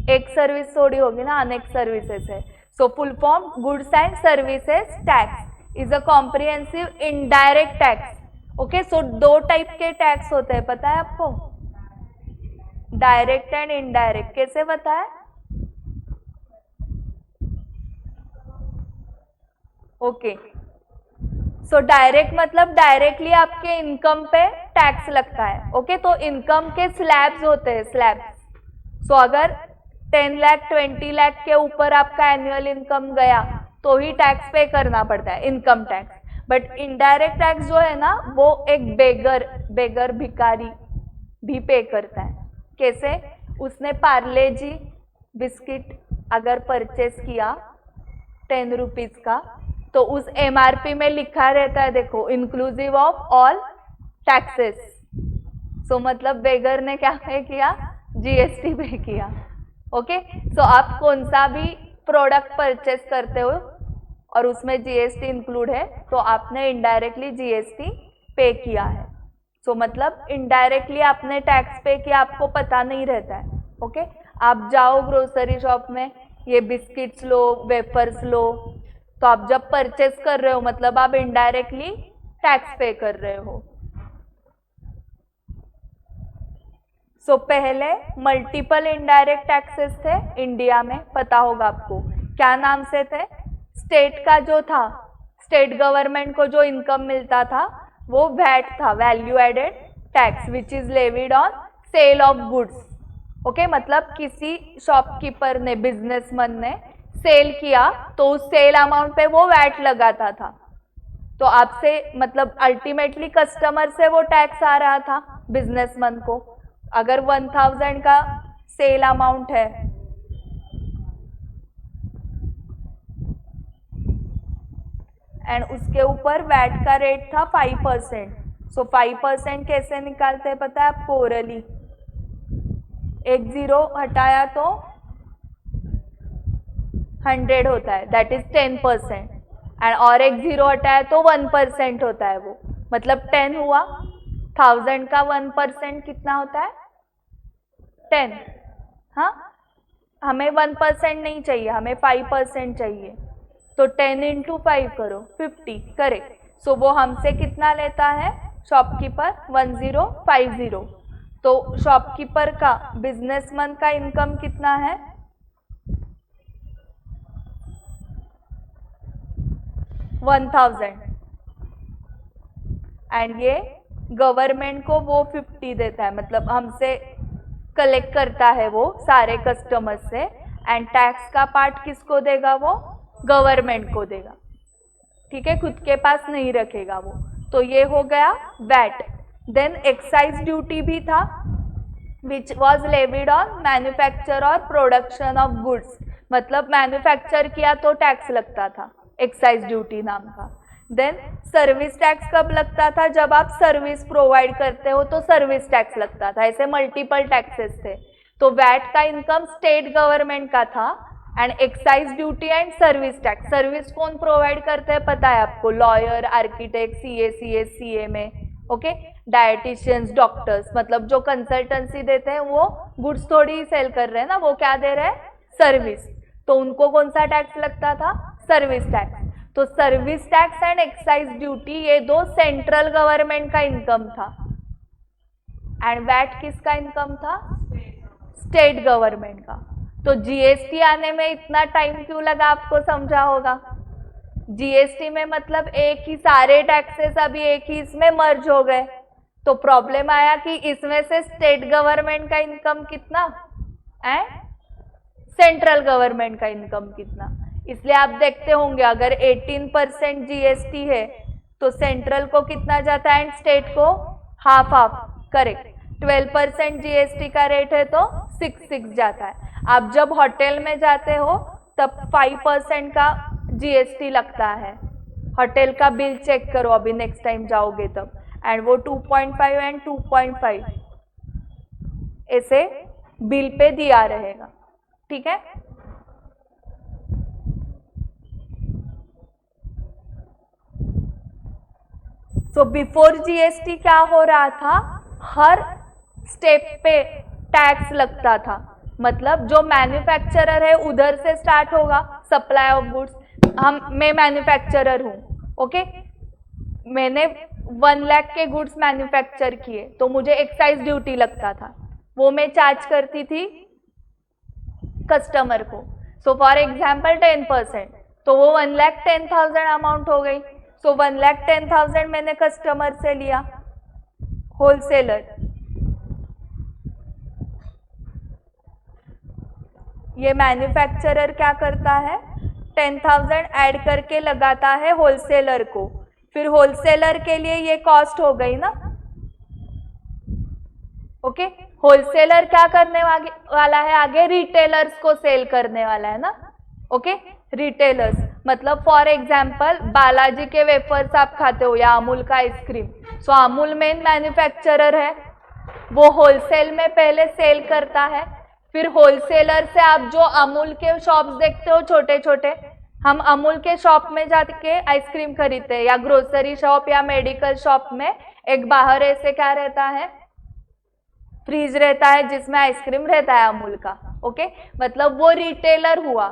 एक service थोड़ी होगी ना, अनेक सर्विसेस है. So full form goods and services tax is a comprehensive indirect tax. Okay, so दो टाइप के टैक्स होते हैं, पता है आपको, डायरेक्ट एंड इनडायरेक्ट. कैसे पता है, ओके. सो डायरेक्ट मतलब डायरेक्टली आपके इनकम पे टैक्स लगता है. ओके, तो इनकम के स्लैब्स होते हैं, स्लैब्स. सो अगर 10 लाख 20 लाख के ऊपर आपका एनुअल इनकम गया तो ही टैक्स पे करना पड़ता है, income tax. But indirect tax जो है ना, वो एक बेगर भिखारी भी पे करता है. कैसे, उसने पार्ले जी बिस्किट अगर परचेस किया 10 रुपीज का, तो उस एमआरपी में लिखा रहता है, देखो, इंक्लूसिव ऑफ ऑल टैक्सेस. सो मतलब बेगर ने क्या पे किया, जीएसटी पे किया. ओके, सो आप कौन सा भी प्रोडक्ट परचेस करते हो और उसमें जीएसटी इंक्लूड है, तो आपने इनडायरेक्टली जीएसटी पे किया है. सो मतलब इनडायरेक्टली आपने टैक्स पे किया, आपको पता नहीं रहता है. ओके, आप जाओ ग्रोसरी शॉप में, ये बिस्किट्स लो, वेफर्स लो, तो आप जब परचेस कर रहे हो मतलब आप इनडायरेक्टली टैक्स पे कर रहे हो. सो पहले मल्टीपल इनडायरेक्ट टैक्सेस थे इंडिया में, पता होगा आपको, क्या नाम से थे. स्टेट का जो था, स्टेट गवर्नमेंट को जो इनकम मिलता था वो वैट था, value added tax, which is levied on sale of goods. Okay, मतलब किसी शॉपकीपर ने, बिजनेसमैन ने सेल किया तो उस सेल अमाउंट पे वो वैट लगाता था. तो आपसे मतलब अल्टीमेटली कस्टमर से वो टैक्स आ रहा था बिजनेसमैन को. अगर 1,000 का सेल अमाउंट है एंड उसके ऊपर वैट का रेट था 5%. सो 5% कैसे निकालते हैं पता है आपको, ओरली. एक जीरो हटाया तो 100 होता है, दैट इज 10%. एंड और एक जीरो हटाया तो 1% होता है वो, मतलब 10 हुआ. 1000 का 1% कितना होता है, 10. हाँ, हमें 1% नहीं चाहिए, हमें 5% चाहिए. तो 10 इंटू 5 करो, 50. करेक्ट. सो वो हमसे कितना लेता है शॉपकीपर, 1050. तो शॉपकीपर का, बिजनेसमैन का इनकम कितना है, 1000 एंड ये गवर्नमेंट को वो 50 देता है, मतलब हमसे कलेक्ट करता है वो सारे कस्टमर्स से, एंड टैक्स का पार्ट किसको देगा, वो गवर्नमेंट को देगा, ठीक है, खुद के पास नहीं रखेगा वो। तो ये हो गया वैट। देन एक्साइज ड्यूटी भी था, which was levied on manufacture और प्रोडक्शन ऑफ गुड्स, मतलब मैन्युफैक्चर किया तो टैक्स लगता था, एक्साइज ड्यूटी नाम का। देन सर्विस टैक्स कब लगता था, जब आप सर्विस प्रोवाइड करते हो तो सर्विस टैक्स लगता था, ऐसे मल्टीपल टैक्सेस थे। तो वैट का इनकम स्टेट गवर्नमेंट का था, and excise duty and service tax, service कौन प्रोवाइड करते हैं पता है आपको, lawyer, architect, CA, CMA, okay, dietitians, doctors, मतलब जो कंसल्टेंसी देते हैं वो गुड्स थोड़ी सेल कर रहे हैं ना, वो क्या दे रहे हैं, सर्विस, तो उनको कौन सा टैक्स लगता था, सर्विस टैक्स। तो service tax and excise duty ये दो सेंट्रल गवर्नमेंट का इनकम था, एंड वैट किसका इनकम था, स्टेट गवर्नमेंट का। तो जीएसटी आने में इतना टाइम क्यों लगा, आपको समझा होगा। जीएसटी में मतलब एक ही सारे टैक्सेस अभी एक ही इसमें मर्ज हो गए, तो प्रॉब्लम आया कि इसमें से स्टेट गवर्नमेंट का इनकम कितना है, सेंट्रल गवर्नमेंट का इनकम कितना। इसलिए आप देखते होंगे अगर 18% जीएसटी है तो सेंट्रल को कितना जाता है एंड स्टेट को हाफ हाफ, करेक्ट। 12% जीएसटी का रेट है तो 6 जाता है। आप जब होटल में जाते हो तब 5% का जीएसटी लगता है, होटल का बिल चेक करो अभी नेक्स्ट टाइम जाओगे तब, एंड वो 2.5 एंड 2.5 ऐसे बिल पे दिया रहेगा, ठीक है। सो बिफोर जीएसटी क्या हो रहा था, हर स्टेप पे टैक्स लगता था, मतलब जो मैन्युफैक्चरर है उधर से स्टार्ट होगा सप्लाई ऑफ गुड्स। मैं मैन्युफैक्चरर हूँ, ओके, मैंने 1 लाख के गुड्स मैन्युफैक्चर किए तो मुझे एक्साइज ड्यूटी लगता था, वो मैं चार्ज करती थी कस्टमर को। सो फॉर एग्जाम्पल 10%, तो वो 1,10,000 अमाउंट हो गई। सो 1,10,000 मैंने कस्टमर से लिया, होलसेलर। ये मैन्युफैक्चरर क्या करता है, 10,000 ऐड करके लगाता है होलसेलर को, फिर होलसेलर के लिए ये कॉस्ट हो गई ना, ओके। होलसेलर क्या करने वाला है आगे, रिटेलर्स को सेल करने वाला है ना, ओके। रिटेलर्स मतलब फॉर एग्जाम्पल बालाजी के वेफर्स आप खाते हो या अमूल का आइसक्रीम, सो अमूल मेन मैन्युफैक्चरर है, वो होलसेल में पहले सेल करता है, फिर होलसेलर से आप जो अमूल के शॉप्स देखते हो छोटे छोटे, हम अमूल के शॉप में जाके आइसक्रीम खरीदते हैं, या ग्रोसरी शॉप या मेडिकल शॉप में एक बाहर ऐसे क्या रहता है, फ्रीज रहता है जिसमें आइसक्रीम रहता है अमूल का, ओके। मतलब वो रिटेलर हुआ,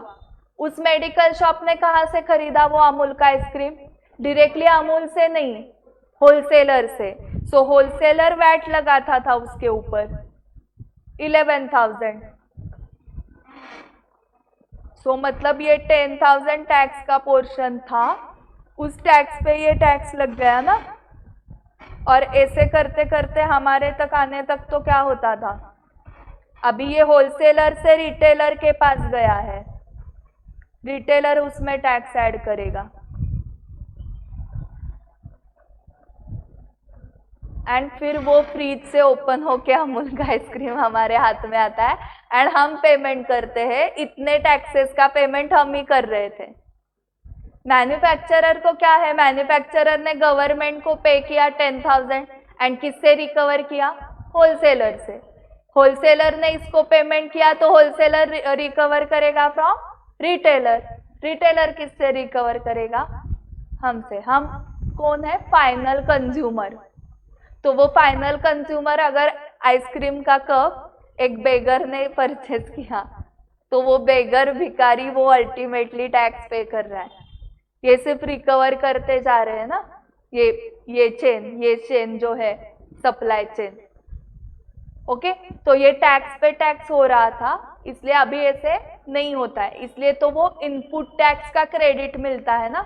उस मेडिकल शॉप ने कहाँ से खरीदा वो अमूल का आइसक्रीम, डायरेक्टली अमूल से नहीं, होलसेलर से। सो होलसेलर वैट लगाता था उसके ऊपर 11,000। सो मतलब ये 10,000 टैक्स का पोर्शन था, उस टैक्स पे ये टैक्स लग गया ना, और ऐसे करते करते हमारे तक आने तक तो क्या होता था, अभी ये होलसेलर से रिटेलर के पास गया है, रिटेलर उसमें टैक्स ऐड करेगा, एंड फिर वो फ्रीज से ओपन होके अमूल का आइसक्रीम हमारे हाथ में आता है, एंड हम पेमेंट करते हैं, इतने टैक्सेस का पेमेंट हम ही कर रहे थे। मैन्युफैक्चरर को क्या है, मैन्युफैक्चरर ने गवर्नमेंट को पे किया 10,000, एंड किससे रिकवर किया, होलसेलर से। होलसेलर ने इसको पेमेंट किया तो होलसेलर रिकवर करेगा फ्रॉम रिटेलर, रिटेलर किससे रिकवर करेगा, हमसे। हम कौन है, फाइनल कंज्यूमर। तो वो फाइनल कंज्यूमर अगर आइसक्रीम का कप एक बेगर ने परचेज किया तो वो बेगर भिखारी वो अल्टीमेटली टैक्स पे कर रहा है। ये सिर्फ रिकवर करते जा रहे हैं ना, ये चेन जो है सप्लाई चेन, ओके। तो ये टैक्स पे टैक्स हो रहा था, इसलिए अभी ऐसे नहीं होता है, इसलिए तो वो इनपुट टैक्स का क्रेडिट मिलता है ना,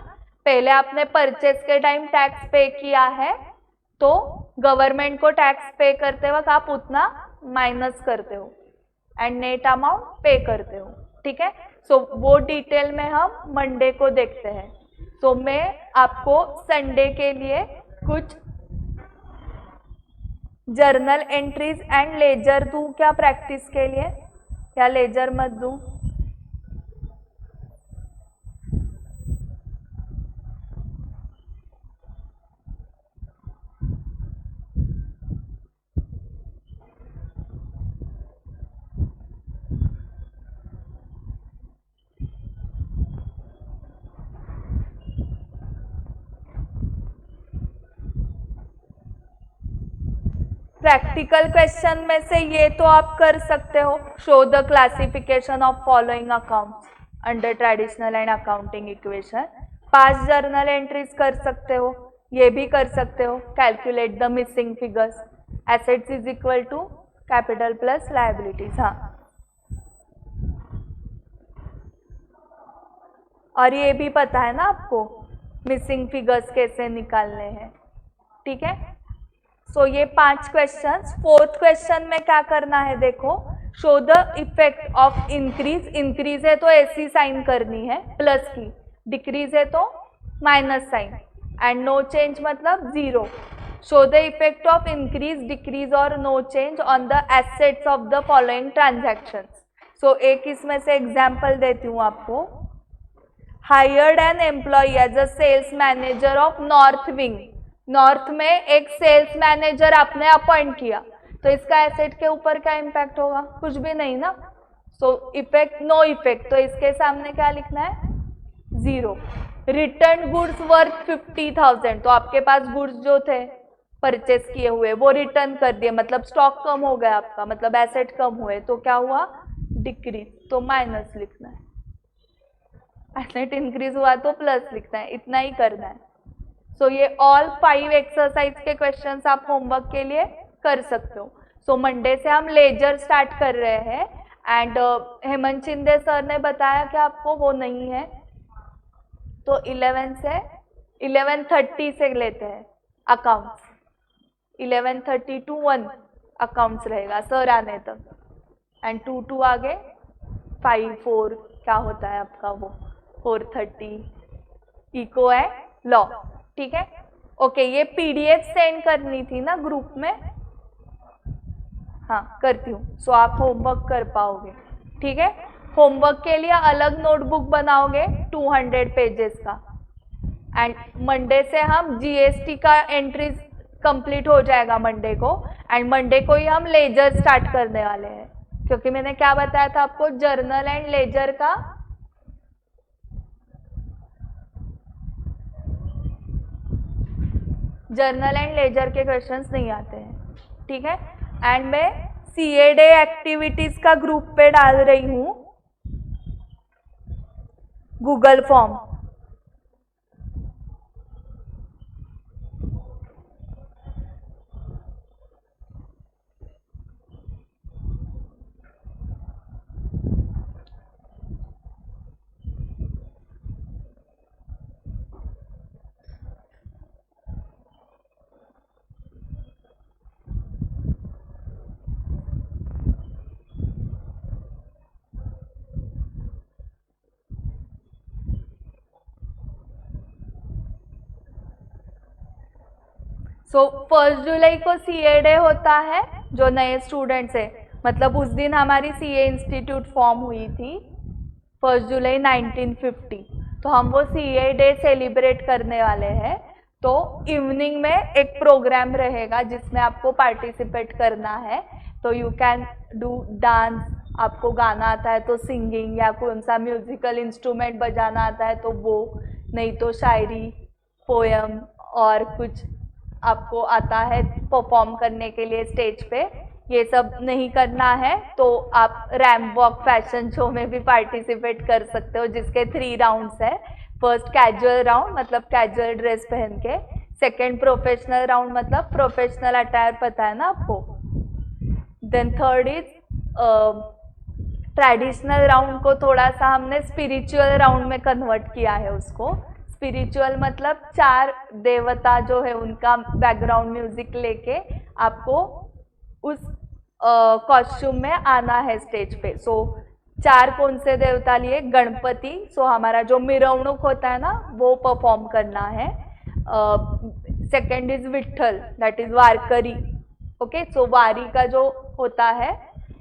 पहले आपने परचेज के टाइम टैक्स पे किया है तो गवर्नमेंट को टैक्स पे करते वक्त आप उतना माइनस करते हो एंड नेट अमाउंट पे करते हो, ठीक है। सो वो डिटेल में हम मंडे को देखते हैं। तो मैं आपको संडे के लिए कुछ जर्नल एंट्रीज एंड लेजर दूं क्या प्रैक्टिस के लिए, या लेजर मत दूं? प्रैक्टिकल क्वेश्चन में से ये तो आप कर सकते हो, show the classification of following accounts under traditional and accounting equation. 5 journal entries कर सकते हो, ये भी कर सकते हो, calculate the missing figures, assets is equal to capital plus liabilities. हाँ, और ये भी पता है ना आपको मिसिंग फिगर्स कैसे निकालने हैं, ठीक है। सो ये 5 क्वेश्चंस। 4th क्वेश्चन में क्या करना है, देखो, show the effect of increase. Increase है तो ऐसी साइन करनी है प्लस की, डिक्रीज है तो minus sign, and no change मतलब 0। Show the effect of increase, decrease और no change on the assets of the following transactions. So एक इसमें से एग्जाम्पल देती हूँ आपको। Hired an employ as a sales manager of north wing. North में एक सेल्स मैनेजर आपने अपॉइंट किया, तो इसका एसेट के ऊपर क्या इम्पैक्ट होगा? कुछ भी नहीं ना। सो इफेक्ट, नो इफेक्ट, तो इसके सामने क्या लिखना है? 0। रिटर्न गुड्स वर्थ 50,000, तो आपके पास गुड्स जो थे परचेस किए हुए वो रिटर्न कर दिए, मतलब स्टॉक कम हो गया आपका, मतलब एसेट कम हुए, तो क्या हुआ? डिक्रीज, तो माइनस लिखना है। एसेट इंक्रीज हुआ तो प्लस लिखना है, इतना ही करना है। सो ये ऑल 5 एक्सरसाइज के क्वेश्चंस आप होमवर्क के लिए कर सकते हो। सो मंडे से हम लेजर स्टार्ट कर रहे हैं, एंड हेमंत शिंदे सर ने बताया कि आपको वो नहीं है, तो 11:30 से लेते हैं अकाउंट्स। 11:30 to 1 अकाउंट्स रहेगा सर आने तक, एंड 2 to आगे 5, 4 क्या होता है आपका वो 4:30 इको है लॉ, ठीक है। ओके, ये पीडीएफ सेंड करनी थी ना ग्रुप में? हाँ, करती हूँ। सो आप होमवर्क कर पाओगे, ठीक है। होमवर्क के लिए अलग नोटबुक बनाओगे 200 पेजेस का, एंड मंडे से हम जीएसटी का एंट्रीज कंप्लीट हो जाएगा मंडे को, एंड मंडे को ही हम लेजर स्टार्ट करने वाले हैं, क्योंकि मैंने क्या बताया था आपको, जर्नल एंड लेजर का जर्नल एंड लेजर के क्वेश्चंस नहीं आते हैं, ठीक है। एंड मैं सीए डे एक्टिविटीज का ग्रुप पे डाल रही हूँ गूगल फॉर्म। सो 1 जुलाई को सीए डे होता है, जो नए स्टूडेंट्स है, मतलब उस दिन हमारी सीए इंस्टीट्यूट फॉर्म हुई थी 1 जुलाई 1950, तो हम वो सीए डे सेलिब्रेट करने वाले हैं। तो इवनिंग में एक प्रोग्राम रहेगा जिसमें आपको पार्टिसिपेट करना है, तो यू कैन डू डांस, आपको गाना आता है तो सिंगिंग, या कौन सा म्यूजिकल इंस्ट्रूमेंट बजाना आता है तो वो, नहीं तो शायरी, पोयम और कुछ आपको आता है परफॉर्म करने के लिए स्टेज पे, ये सब नहीं करना है तो आप रैम्प वॉक फैशन शो में भी पार्टिसिपेट कर सकते हो, जिसके 3 राउंड्स है। फर्स्ट कैजुअल राउंड, मतलब कैजुअल ड्रेस पहन के, सेकेंड प्रोफेशनल राउंड, मतलब प्रोफेशनल अटायर, पता है ना आपको। Then third is traditional round को थोड़ा सा हमने स्पिरिचुअल राउंड में कन्वर्ट किया है उसको। स्पिरिचुअल मतलब 4 देवता जो है उनका बैकग्राउंड म्यूजिक लेके आपको उस कॉस्ट्यूम में आना है स्टेज पे। सो 4 कौन से देवता लिए? गणपति, सो हमारा जो मिरवणुक होता है ना वो परफॉर्म करना है। Second is Vitthal, that is Warkari. Okay, so Wari का जो होता है,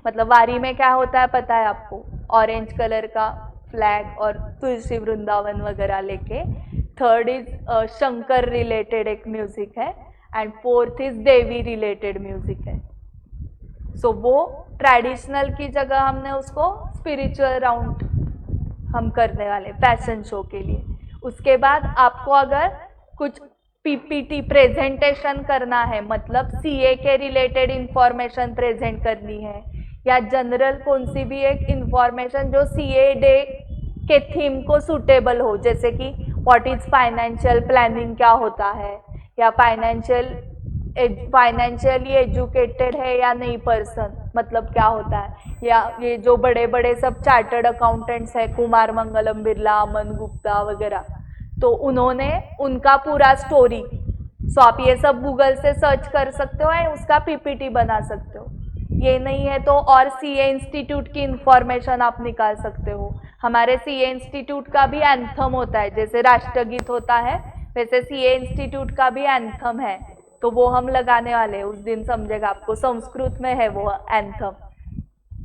मतलब वारी में क्या होता है पता है आपको? ऑरेंज कलर का फ्लैग और तुलसी वृंदावन वगैरह लेके। थर्ड इज शंकर रिलेटेड एक म्यूजिक है and fourth is Devi related music है। सो वो ट्रेडिशनल की जगह हमने उसको स्पिरिचुअल राउंड हम करने वाले फैशन शो के लिए। उसके बाद आपको अगर कुछ पीपीटी प्रेजेंटेशन करना है, मतलब सीए के रिलेटेड इंफॉर्मेशन प्रेजेंट करनी है या जनरल कौन सी भी एक इंफॉर्मेशन जो सीए डे के थीम को सूटेबल हो, जैसे कि व्हाट इज फाइनेंशियल प्लानिंग क्या होता है, या फाइनेंशियली एजुकेटेड है या नहीं पर्सन, मतलब क्या होता है, या ये जो बड़े बड़े सब चार्टर्ड अकाउंटेंट्स है कुमार मंगलम बिरला, अमन गुप्ता वगैरह, तो उन्होंने उनका पूरा स्टोरी, सो आप ये सब गूगल से सर्च कर सकते हो एंड उसका पीपीटी बना सकते हो। ये नहीं है तो और सीए इंस्टीट्यूट की इंफॉर्मेशन आप निकाल सकते हो। हमारे सीए इंस्टीट्यूट का भी एंथम होता है, जैसे राष्ट्रगीत होता है वैसे सीए इंस्टीट्यूट का भी एंथम है, तो वो हम लगाने वाले हैं। उस दिन समझेगा आपको, संस्कृत में है वो एंथम,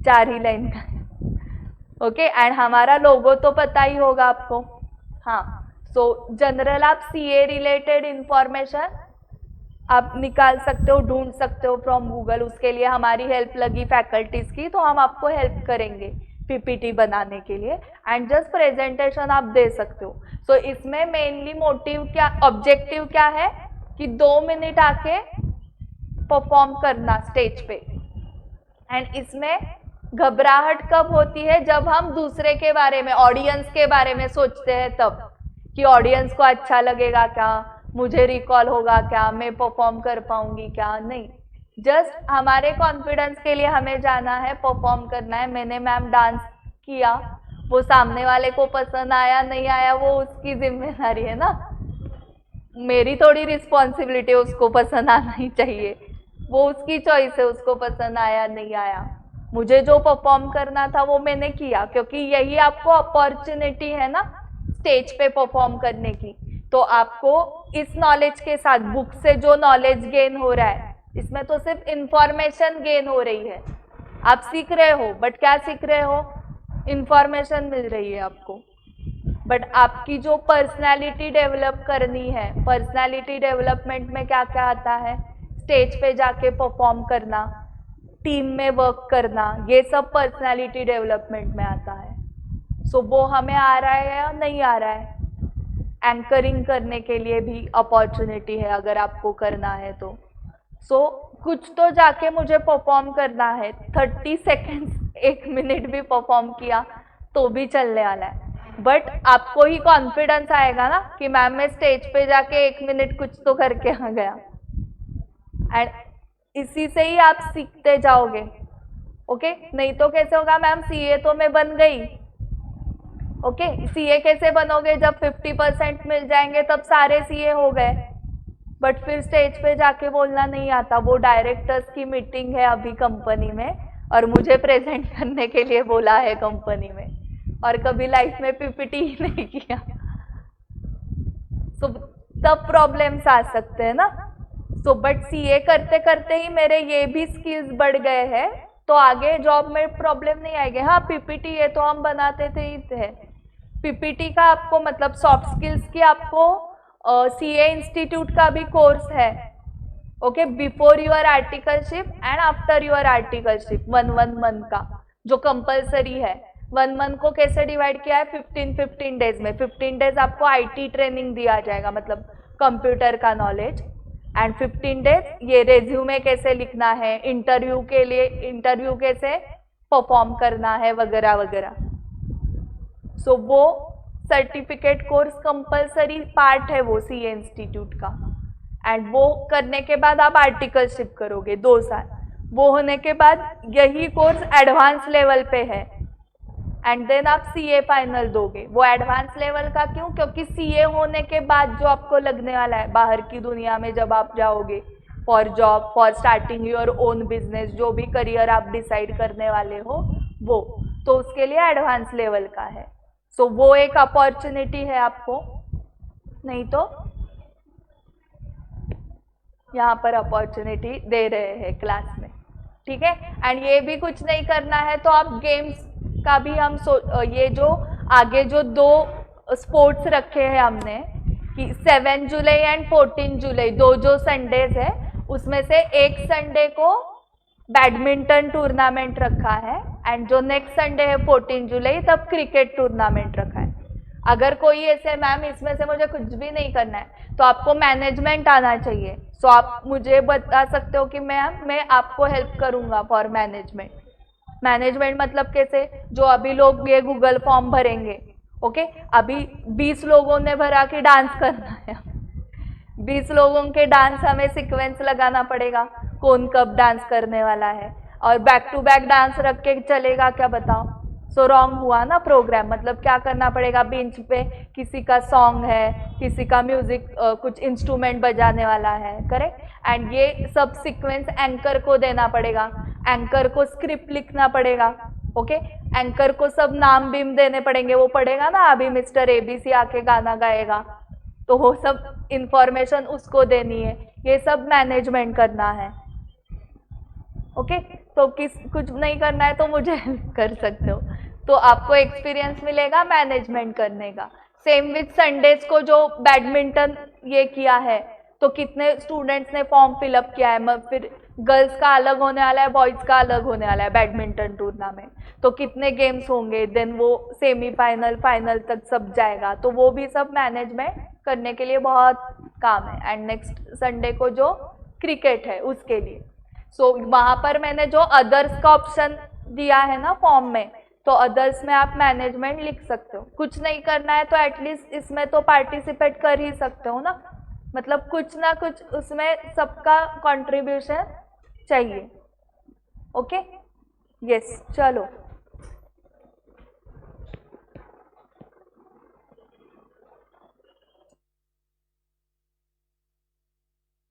4 ही लाइन का। ओके, एंड हमारा लोगो तो पता ही होगा आपको। हाँ, सो जनरल आप सीए रिलेटेड इंफॉर्मेशन आप निकाल सकते हो, ढूंढ सकते हो फ्रॉम गूगल। उसके लिए हमारी हेल्प लगी फैकल्टीज की, तो हम आपको हेल्प करेंगे पीपीटी बनाने के लिए एंड जस्ट प्रेजेंटेशन आप दे सकते हो। सो इसमें मेनली मोटिव क्या, ऑब्जेक्टिव क्या है कि 2 मिनट आके परफॉर्म करना स्टेज पे। एंड इसमें घबराहट कब होती है? जब हम दूसरे के बारे में, ऑडियंस के बारे में सोचते हैं तब, कि ऑडियंस को अच्छा लगेगा क्या, मुझे रिकॉल होगा क्या, मैं परफॉर्म कर पाऊंगी क्या। नहीं, जस्ट हमारे कॉन्फिडेंस के लिए हमें जाना है, परफॉर्म करना है। मैंने मैम डांस किया, वो सामने वाले को पसंद आया नहीं आया वो उसकी जिम्मेदारी है ना, मेरी थोड़ी रिस्पॉन्सिबिलिटी है उसको पसंद आना ही चाहिए, वो उसकी चॉइस है, उसको पसंद आया नहीं आया। मुझे जो परफॉर्म करना था वो मैंने किया, क्योंकि यही आपको अपॉर्चुनिटी है ना स्टेज पे परफॉर्म करने की। तो आपको इस नॉलेज के साथ, बुक से जो नॉलेज गेन हो रहा है, इसमें तो सिर्फ इंफॉर्मेशन गेन हो रही है, आप सीख रहे हो, बट क्या सीख रहे हो? इंफॉर्मेशन मिल रही है आपको। बट आपकी जो पर्सनालिटी डेवलप करनी है, पर्सनालिटी डेवलपमेंट में क्या क्या आता है? स्टेज पे जाके परफॉर्म करना, टीम में वर्क करना, ये सब पर्सनालिटी डेवलपमेंट में आता है। सो वो हमें आ रहा है या नहीं आ रहा है? एंकरिंग करने के लिए भी अपॉर्चुनिटी है अगर आपको करना है तो। सो कुछ तो जाके मुझे परफॉर्म करना है। 30 सेकेंड्स 1 मिनट भी परफॉर्म किया तो भी चलने वाला है, बट आपको ही कॉन्फिडेंस आएगा ना कि मैम मैं स्टेज पे जाके 1 मिनट कुछ तो करके आ गया। एंड इसी से ही आप सीखते जाओगे। ओके, नहीं तो कैसे होगा? मैम सीए तो मैं बन गई। ओके, सीए कैसे बनोगे? जब 50% मिल जाएंगे तब सारे सीए हो गए, बट फिर स्टेज पे जाके बोलना नहीं आता। वो डायरेक्टर्स की मीटिंग है अभी कंपनी में और मुझे प्रेजेंट करने के लिए बोला है कंपनी में, और कभी लाइफ में पीपीटी ही नहीं किया। तो तब प्रॉब्लम्स आ सकते हैं ना। सो बट सीए करते करते ही मेरे ये भी स्किल्स बढ़ गए हैं, तो आगे जॉब में प्रॉब्लम नहीं आएगी। हाँ, पीपीटी ये तो हम बनाते थे ही थे। पीपीटी का आपको मतलब सॉफ्ट स्किल्स की आपको सीए इंस्टीट्यूट का भी कोर्स है। Okay, before your articleship and after your articleship 1 month का जो कंपलसरी है। 1 मंथ को कैसे डिवाइड किया है? 15 डेज में। 15 डेज आपको आईटी ट्रेनिंग दिया जाएगा, मतलब कंप्यूटर का नॉलेज, एंड 15 डेज ये रेज्यूमे कैसे लिखना है, इंटरव्यू के लिए इंटरव्यू कैसे परफॉर्म करना है वगैरह वगैरह। सो वो सर्टिफिकेट कोर्स कंपलसरी पार्ट है वो सीए इंस्टीट्यूट का। एंड वो करने के बाद आप आर्टिकलशिप करोगे 2 साल। वो होने के बाद यही कोर्स एडवांस लेवल पे है, एंड देन आप CA फाइनल दोगे। वो एडवांस लेवल का क्यों? क्योंकि CA होने के बाद जो आपको लगने वाला है बाहर की दुनिया में जब आप जाओगे for job, for starting your own business, जो भी करियर आप डिसाइड करने वाले हो वो, तो उसके लिए एडवांस लेवल का है। सो वो एक अपॉर्चुनिटी है आपको, नहीं तो यहाँ पर अपॉर्चुनिटी दे रहे हैं क्लास में, ठीक है। एंड ये भी कुछ नहीं करना है तो आप गेम्स का भी हम ये जो आगे जो 2 स्पोर्ट्स रखे हैं हमने कि 7 जुलाई एंड 14 जुलाई 2 जो संडेज है, उसमें से एक संडे को बैडमिंटन टूर्नामेंट रखा है एंड जो नेक्स्ट संडे है 14 जुलाई तब क्रिकेट टूर्नामेंट रखा है। अगर कोई ऐसे मैम इसमें से मुझे कुछ भी नहीं करना है तो आपको मैनेजमेंट आना चाहिए, सो आप मुझे बता सकते हो कि मैम मैं आपको हेल्प करूंगा फॉर मैनेजमेंट। मैनेजमेंट मतलब कैसे? जो अभी लोग ये गूगल फॉर्म भरेंगे, ओके, अभी 20 लोगों ने भरा कि डांस करना है, 20 लोगों के डांस हमें सीक्वेंस लगाना पड़ेगा, कौन कब डांस करने वाला है, और बैक टू बैक डांस रख के चलेगा क्या? बताओ। सो रॉन्ग हुआ ना प्रोग्राम। मतलब क्या करना पड़ेगा? बेंच पे किसी का सॉन्ग है, किसी का म्यूजिक, कुछ इंस्ट्रूमेंट बजाने वाला है, करेक्ट। एंड ये सब सीक्वेंस एंकर को देना पड़ेगा, एंकर को स्क्रिप्ट लिखना पड़ेगा, ओके। एंकर को सब नाम बीम देने पड़ेंगे, वो पढ़ेगा ना अभी मिस्टर ABC आके गाना गाएगा, तो वो सब इंफॉर्मेशन उसको देनी है, ये सब मैनेजमेंट करना है, ओके। तो कुछ नहीं करना है तो मुझे कर सकते हो, तो आपको एक्सपीरियंस मिलेगा मैनेजमेंट करने का। सेम विथ संडेज को जो बैडमिंटन ये किया है, तो कितने स्टूडेंट्स ने फॉर्म फिलअप किया है, फिर गर्ल्स का अलग होने वाला है, बॉयज़ का अलग होने वाला है बैडमिंटन टूर्नामेंट, तो कितने गेम्स होंगे, देन वो सेमीफाइनल फाइनल तक सब जाएगा, तो वो भी सब मैनेजमेंट करने के लिए बहुत काम है। एंड नेक्स्ट संडे को जो क्रिकेट है उसके लिए, सो वहाँ पर मैंने जो अदर्स का ऑप्शन दिया है ना फॉर्म में, तो अदर्स में आप मैनेजमेंट लिख सकते हो। कुछ नहीं करना है तो एटलीस्ट इसमें तो पार्टिसिपेट कर ही सकते हो ना, मतलब कुछ ना कुछ उसमें सबका कंट्रीब्यूशन चाहिए, ओके। यस, चलो।